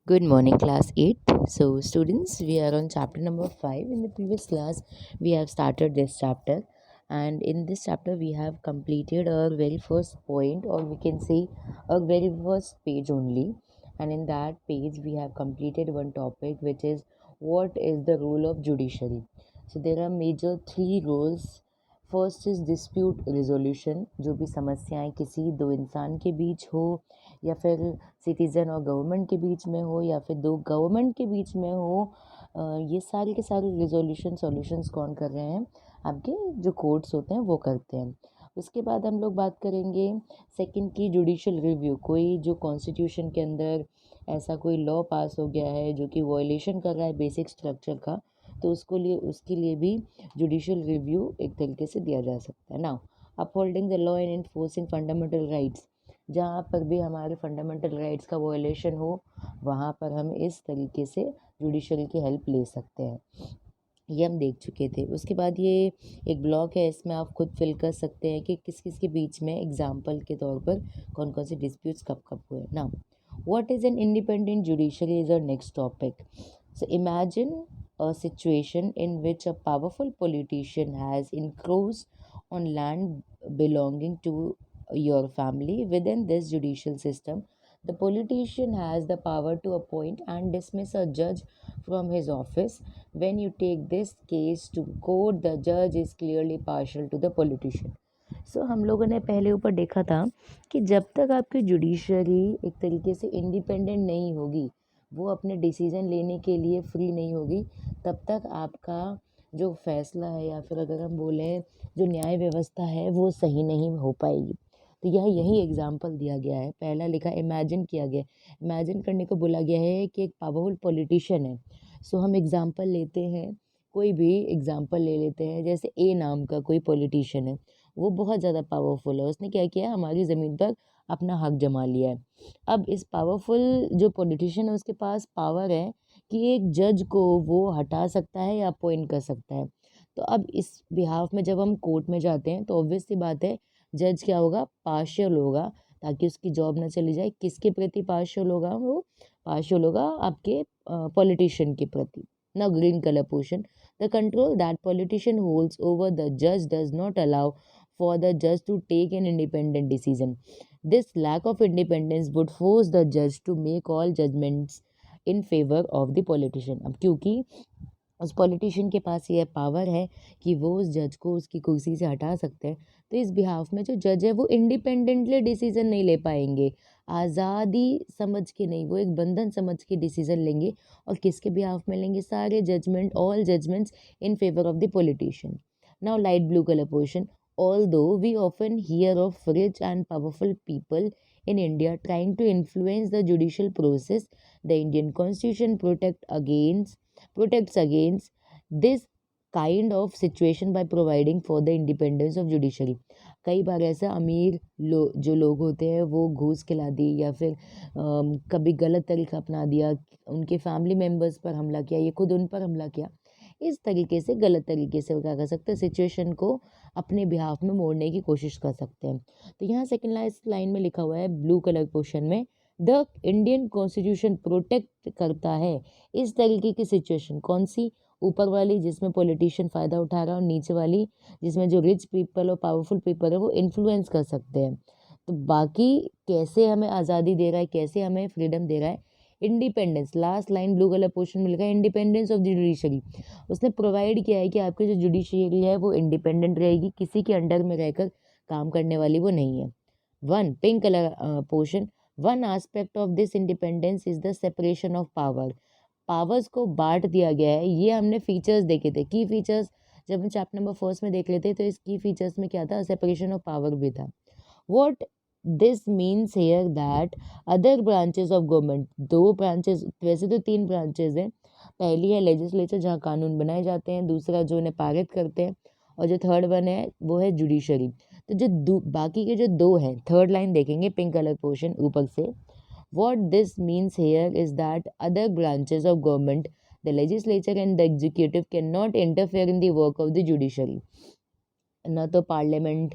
Good morning, class 8. So, students, we are on chapter number 5. In the previous class, we have started this chapter, and in this chapter, we have completed our very first point, or we can say our very first page only. And in that page, we have completed one topic, which is what is the role of judiciary. So, there are major three roles. First is dispute resolution, जो भी समस्याएं किसी दो इंसान के बीच हो या फिर सिटीज़न और गवर्नमेंट के बीच में हो या फिर दो गवर्नमेंट के बीच में हो, ये सारे के सारे रिजोल्यूशन सॉल्यूशंस कौन कर रहे हैं? आपके जो कोर्ट्स होते हैं वो करते हैं। उसके बाद हम लोग बात करेंगे सेकंड की जुडिशियल रिव्यू। कोई जो कॉन्स्टिट्यूशन के अंदर ऐसा कोई लॉ पास हो गया है जो कि वायलेशन कर रहा है बेसिक स्ट्रक्चर का, तो उसके लिए भी जुडिशियल रिव्यू एक तरीके से दिया जा सकता है। Now upholding the law and enforcing fundamental rights, जहाँ पर भी हमारे फंडामेंटल राइट्स का वायलेशन हो, वहाँ पर हम इस तरीके से जुडिशरी की हेल्प ले सकते हैं। ये हम देख चुके थे। उसके बाद ये एक ब्लॉक है, इसमें आप खुद फिल कर सकते हैं कि किस किस के बीच में एग्जाम्पल के तौर पर कौन कौन से डिस्प्यूट्स कब कब हुए। Now what is an independent judiciary is our next topic. So imagine a situation in which a powerful politician has encroached on land belonging to your family. Within this judicial system, the politician has the power to appoint and dismiss a judge from his office. When you take this case to court, the judge is clearly partial to the politician. हम लोगों ने पहले ऊपर देखा था कि जब तक आपकी जुडिशरी एक तरीके से इंडिपेंडेंट नहीं होगी, वो अपने डिसीजन लेने के लिए फ्री नहीं होगी, तब तक आपका जो फैसला है या फिर अगर हम बोलें जो न्याय व्यवस्था है वो सही नहीं हो पाएगी। तो यह यही एग्जाम्पल दिया गया है। पहला लिखा इमेजिन किया गया, इमेजिन करने को बोला गया है कि एक पावरफुल पॉलिटिशियन है। हम एग्जाम्पल लेते हैं, कोई भी एग्जाम्पल ले लेते हैं, जैसे ए नाम का कोई पॉलिटिशियन है, वो बहुत ज़्यादा पावरफुल है। उसने क्या किया, हमारी ज़मीन पर अपना हक जमा लिया है। अब इस पावरफुल जो पॉलिटिशियन है उसके पास पावर है कि एक जज को वो हटा सकता है या अपॉइंट कर सकता है। तो अब इस बिहाफ में जब हम कोर्ट में जाते हैं तो ऑब्वियस सी बात है, जज क्या होगा, पार्शियल होगा, ताकि उसकी जॉब ना चली जाए। किसके प्रति पार्शियल होगा? वो पार्शियल होगा आपके पॉलिटिशियन के प्रति। ना green colour portion, the control that politician holds over the judge does not allow for the judge to take an independent decision. This lack of independence would force the judge to make all judgments in favor of the politician. अब क्योंकि उस politician के पास ये power है कि वो उस जज को उसकी कुर्सी से हटा सकते हैं, तो इस बिहाफ में जो जज है वो इंडिपेंडेंटली डिसीजन नहीं ले पाएंगे, आज़ादी समझ के नहीं, वो एक बंधन समझ के डिसीजन लेंगे। और किसके बिहाफ में लेंगे? सारे judgement, all judgements in favour of the politician. Now light blue colour portion, although we often hear of rich and powerful people in India trying to influence the judicial process, the Indian constitution protects against this kind of situation by providing for the independence of judiciary. कई बार ऐसा अमीर जो लोग होते हैं वो घूस खिला दी या फिर कभी गलत तरीका अपना दिया, उनके फैमिली मेम्बर्स पर हमला किया, ये खुद उन पर हमला किया, इस तरीके से गलत तरीके से वो क्या कर सकते हैं, सिचुएशन को अपने बिहाफ में मोड़ने की कोशिश कर सकते हैं। तो यहाँ सेकंड लाइन में लिखा हुआ है ब्लू कलर पोर्शन में, द इंडियन कॉन्स्टिट्यूशन प्रोटेक्ट करता है इस तरीके की सिचुएशन। कौन सी? ऊपर वाली जिसमें पॉलिटिशियन फ़ायदा उठा रहा है, और नीचे वाली जिसमें जो रिच पीपल और पावरफुल पीपल है वो इन्फ्लुएंस कर सकते हैं। तो बाकी कैसे हमें आज़ादी दे रहा है, कैसे हमें फ्रीडम दे रहा है? Independence, last line blue colour portion में लिखा है इंडिपेंडेंस ऑफ जुडिशरी। उसने प्रोवाइड किया है कि आपकी जो जुडिशरी है वो इंडिपेंडेंट रहेगी, किसी के अंडर में रहकर काम करने वाली वो नहीं है। One pink colour portion, one aspect of this independence is the separation of power. Powers को बांट दिया गया है। ये हमने फीचर्स देखे थे, की फीचर्स जब हम चैप्टर नंबर फर्स्ट में देख लेते तो इस की फीचर्स में क्या था, सेपरेशन ऑफ पावर भी था। What this means here that other branches of government, दो ब्रांचेस, वैसे तो तीन ब्रांचेस हैं, पहली है लेजिस्लेचर जहाँ कानून बनाए जाते हैं, दूसरा जो उन्हें पारित करते हैं, और जो थर्ड वन है वो है जुडिशरी। तो जो बाकी के जो दो हैं, थर्ड लाइन देखेंगे पिंक कलर पोर्शन ऊपर से, what this means here is that other branches of government, the legislature and the executive, cannot interfere in the work of the judiciary. न तो पार्लियामेंट,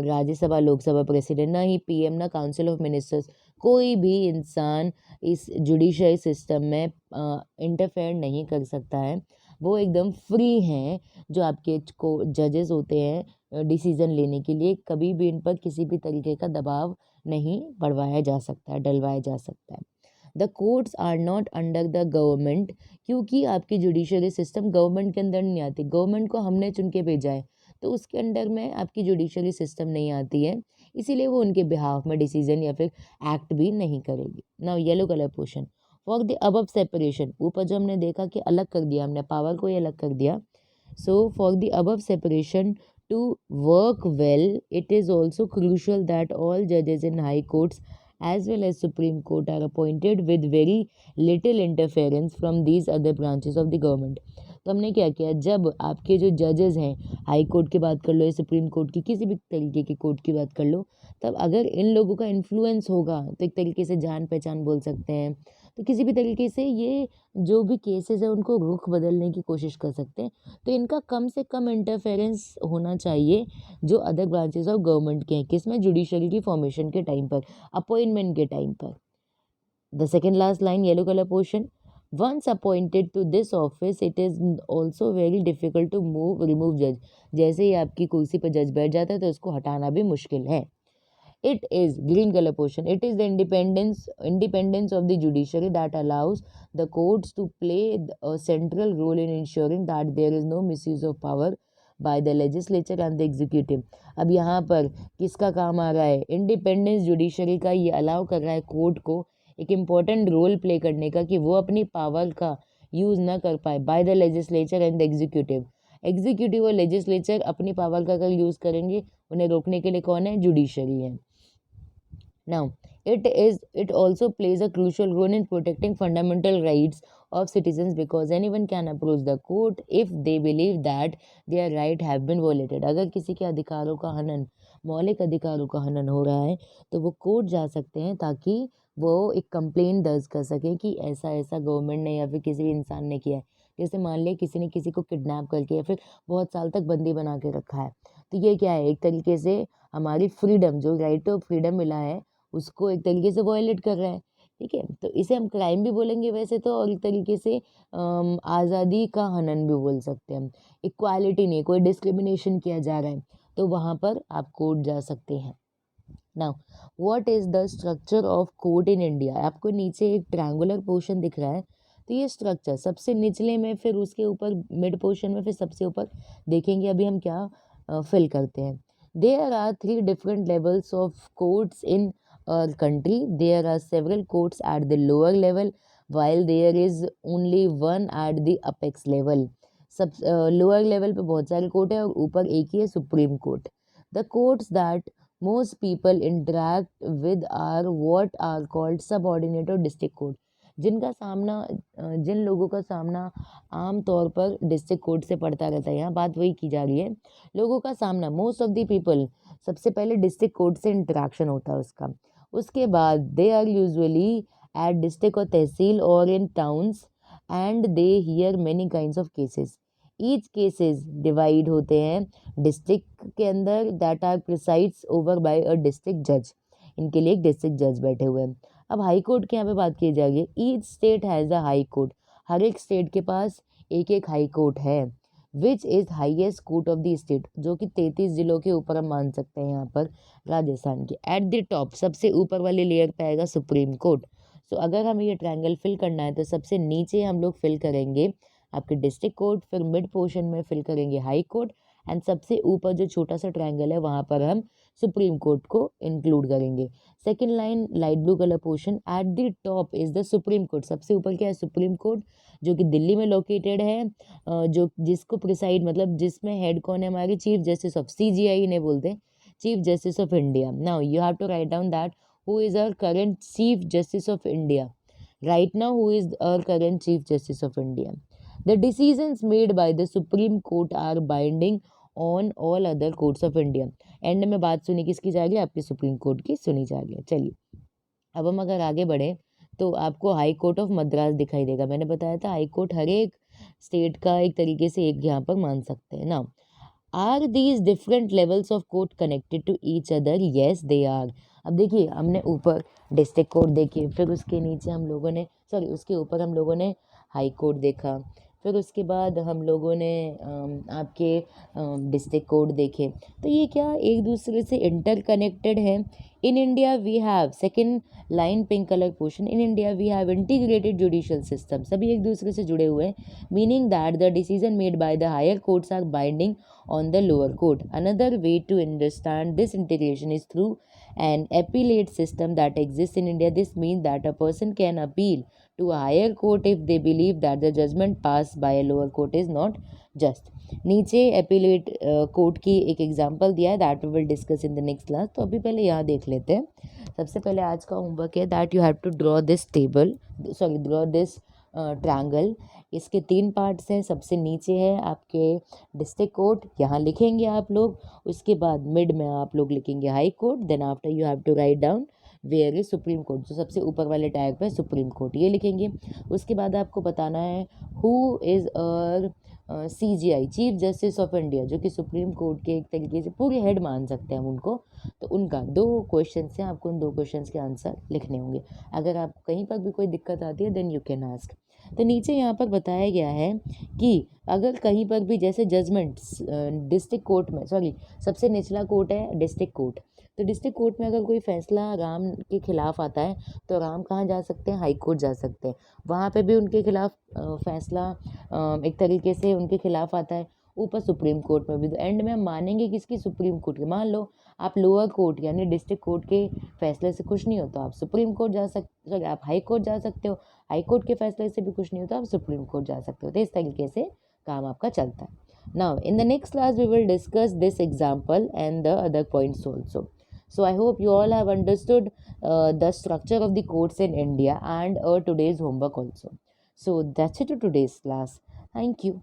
राज्यसभा, लोकसभा प्रेसिडेंट, ना ही पीएम, ना council of ministers, कोई भी इंसान इस जुडिशरी सिस्टम में interfere नहीं कर सकता है। वो एकदम फ्री हैं जो आपके को जजेस होते हैं डिसीज़न लेने के लिए। कभी भी इन पर किसी भी तरीके का दबाव नहीं बढ़वाया जा सकता है, डलवाया जा सकता है। The courts are not under the government, क्योंकि आपकी जुडिशरी सिस्टम गवर्नमेंट के अंदर नहीं आती। गवर्नमेंट को हमने चुन के भेजा है, तो उसके अंडर में आपकी जुडिशरी सिस्टम नहीं आती है, इसीलिए वो उनके बिहाफ में डिसीजन या फिर एक्ट भी नहीं करेगी। Now yellow colour portion for the above separation, ऊपर जो हमने देखा कि अलग कर दिया, हमने पावर को ही अलग कर दिया। So for the above separation to work well, it is also crucial that all judges in high courts as well as Supreme Court are appointed with very little interference from these other branches of the government. तो हमने क्या किया, जब आपके जो जजेस हैं, high court की बात कर लो या सुप्रीम कोर्ट की, किसी भी तरीके की कोर्ट की बात कर लो, तब अगर इन लोगों का इन्फ्लुएंस होगा तो एक तरीके से जान पहचान बोल सकते हैं, तो किसी भी तरीके से ये जो भी केसेस है उनको रुख बदलने की कोशिश कर सकते हैं। तो इनका कम से कम इंटरफेरेंस होना चाहिए जो अदर ब्रांचेस ऑफ गवर्नमेंट के हैं, किसमें, जुडिशरी की फॉर्मेशन के टाइम पर, अपॉइंटमेंट के टाइम पर। The second last line yellow colour portion, once appointed to this office it is also very difficult to remove जज। जैसे ही आपकी कुर्सी पर जज बैठ जाता है तो उसको हटाना भी मुश्किल है। It is green color portion. It is the independence of the judiciary that allows the courts to play a central role in ensuring that there is no misuse of power by the legislature and the executive. अब यहाँ पर किसका काम आ रहा है, independence judiciary का। ये allow कर रहा है कोर्ट को एक इम्पॉर्टेंट रोल प्ले करने का कि वो अपनी पावर का यूज़ ना कर pi by the legislature and the executive. Executive और लेजिस्लेचर अपनी पावर का अगर यूज़ करेंगे, उन्हें रोकने के लिए कौन है, जुडिशरी है। Now, it also plays a crucial role in protecting fundamental rights of citizens because anyone can approach the court if they believe that their right have been violated. अगर किसी के अधिकारों का हनन, मौलिक अधिकारों का हनन हो रहा है, तो वो कोर्ट जा सकते हैं ताकि वो एक कंप्लेंट दर्ज कर सके कि ऐसा ऐसा गवर्नमेंट ने या फिर किसी भी इंसान ने किया है। जैसे मान लिया किसी ने किसी को किडनैप करके या फिर बहुत साल तक बंदी बना के रखा है, तो ये क्या है, एक तरीके से हमारी फ्रीडम, जो राइट ऑफ फ्रीडम मिला है, उसको एक तरीके से वायलेट कर रहा है। ठीक है, तो इसे हम क्राइम भी बोलेंगे वैसे तो, और एक तरीके से आज़ादी का हनन भी बोल सकते हैं। इक्वालिटी नहीं, कोई डिस्क्रिमिनेशन किया जा रहा है, तो वहाँ पर आप कोर्ट जा सकते हैं। Now what is the structure of court in India. आपको नीचे एक ट्रायंगुलर पोर्शन दिख रहा है, तो ये स्ट्रक्चर सबसे निचले में, फिर उसके ऊपर मिड पोर्शन में, फिर सबसे ऊपर देखेंगे अभी हम क्या फिल करते हैं। There are 3 different levels of courts in our country. There are several courts at the lower level while there is only one at the apex level. सब लोअर लेवल पे बहुत सारे कोर्ट है और ऊपर एक ही है, supreme court. The courts that most people interact with are what are called subordinate और डिस्ट्रिक्ट कोर्ट। जिनका सामना जिन लोगों का सामना आम तौर पर डिस्ट्रिक्ट कोर्ट से पड़ता रहता है, यहाँ बात वही की जा रही है, लोगों का सामना, मोस्ट ऑफ द पीपल, सबसे पहले डिस्ट्रिक्ट कोर्ट से इंटरेक्शन होता है उसका। उसके बाद they are usually at district और तहसील और in towns and they hear many kinds of cases. Each cases divide होते हैं डिस्ट्रिक्ट के अंदर that are presides over by a district जज। इनके लिए एक डिस्ट्रिक्ट जज बैठे हुए हैं। अब हाई कोर्ट की यहाँ पे बात की जाएगी। Each state has a high court. हर एक स्टेट के पास एक एक हाई कोर्ट है। Which is highest court of the state, जो कि 33 जिलों के ऊपर हम मान सकते हैं यहाँ पर राजस्थान के। एट द टॉप, सबसे ऊपर वाले लेयर पे आएगा सुप्रीम कोर्ट। सो अगर हमें ये ट्रायंगल फिल करना है तो सबसे नीचे हम लोग फिल करेंगे आपके डिस्ट्रिक्ट कोर्ट, फिर मिड पोर्शन में फिल करेंगे हाई कोर्ट, एंड सबसे ऊपर जो छोटा सा ट्रायंगल है वहाँ पर हम सुप्रीम कोर्ट को इंक्लूड करेंगे। Second line light blue colour portion, at the top is the supreme court. सबसे ऊपर क्या है, सुप्रीम कोर्ट, जो कि दिल्ली में लोकेटेड है, जो जिसको प्रिसाइड मतलब जिसमें हेड कौन है, हमारे चीफ जस्टिस ऑफ CJI ने बोलते हैं, chief justice of India. Now you have to write down that who is our current chief justice of India right now, who is our current chief justice of India. The decisions made by the Supreme Court are binding on all other courts of India. And में बात सुनी किसकी जा रही है, आपकी supreme court की सुनी जा रही है। चलिए अब हम अगर आगे बढ़े तो आपको हाई कोर्ट ऑफ मद्रास दिखाई देगा। मैंने बताया था हाई कोर्ट हर एक स्टेट का एक तरीके से एक यहाँ पर मान सकते हैं ना। Are these different levels of court connected to each other, yes they are. अब देखिए हमने ऊपर डिस्ट्रिक्ट कोर्ट देखे, फिर उसके नीचे हम लोगों ने उसके ऊपर हम लोगों ने हाई कोर्ट देखा, फिर उसके बाद हम लोगों ने आपके डिस्ट्रिक्ट कोर्ट देखे। तो ये क्या एक दूसरे से इंटरकनेक्टेड है। In India we have second line pink colour portion, in India we have integrated judicial system, सभी एक दूसरे से जुड़े हुए हैं, meaning that the decision made by the higher courts are binding on the lower court. Another way to understand this integration is through an appellate system that exists in India. This means that a person can appeal to a higher court if they believe that the judgment passed by a lower court is not just. नीचे appellate court की एक example दिया है, that we will discuss in the next class. तो अभी पहले यहाँ देख लेते हैं। सबसे पहले आज का होमवर्क है that you have to draw this triangle. इसके 3 पार्ट्स हैं। सबसे नीचे है आपके डिस्ट्रिक्ट कोर्ट, यहाँ लिखेंगे आप लोग। उसके बाद मिड में आप लोग लिखेंगे high court, then after you have to write down where is supreme court. जो सबसे ऊपर वाले टैग पे सुप्रीम कोर्ट ये लिखेंगे। उसके बाद आपको बताना है who is CJI, chief justice of India, जो कि सुप्रीम कोर्ट के एक तरीके से पूरे हेड मान सकते हैं हम उनको। तो उनका 2 क्वेश्चन हैं, आपको उन 2 क्वेश्चन के आंसर लिखने होंगे। अगर आपको कहीं पर भी कोई दिक्कत आती है देन यू कैन आस्क। तो नीचे यहाँ पर बताया गया है कि अगर कहीं पर भी जैसे जजमेंट डिस्ट्रिक्ट कोर्ट में सबसे निचला कोर्ट है डिस्ट्रिक्ट कोर्ट। तो डिस्ट्रिक्ट कोर्ट में अगर कोई फैसला राम के खिलाफ आता है तो राम कहाँ जा सकते हैं, हाई कोर्ट जा सकते हैं। वहाँ पे भी उनके खिलाफ फैसला एक तरीके से उनके खिलाफ आता है, ऊपर सुप्रीम कोर्ट में भी। तो एंड में हम मानेंगे किसकी, सुप्रीम कोर्ट की। मान लो आप लोअर कोर्ट यानी डिस्ट्रिक्ट कोर्ट के फैसले से खुश नहीं हो तो आप सुप्रीम कोर्ट जा सकते, आप हाई कोर्ट जा सकते हो। हाई कोर्ट के फैसले से भी कुछ नहीं होता, आप सुप्रीम कोर्ट जा सकते हो। तो इस तरीके से काम आपका चलता है। Now in the next class we will discuss this example and the other points also. So I hope you all have understood the structure of the courts in India and today's homework also. So that's it to today's class. Thank you.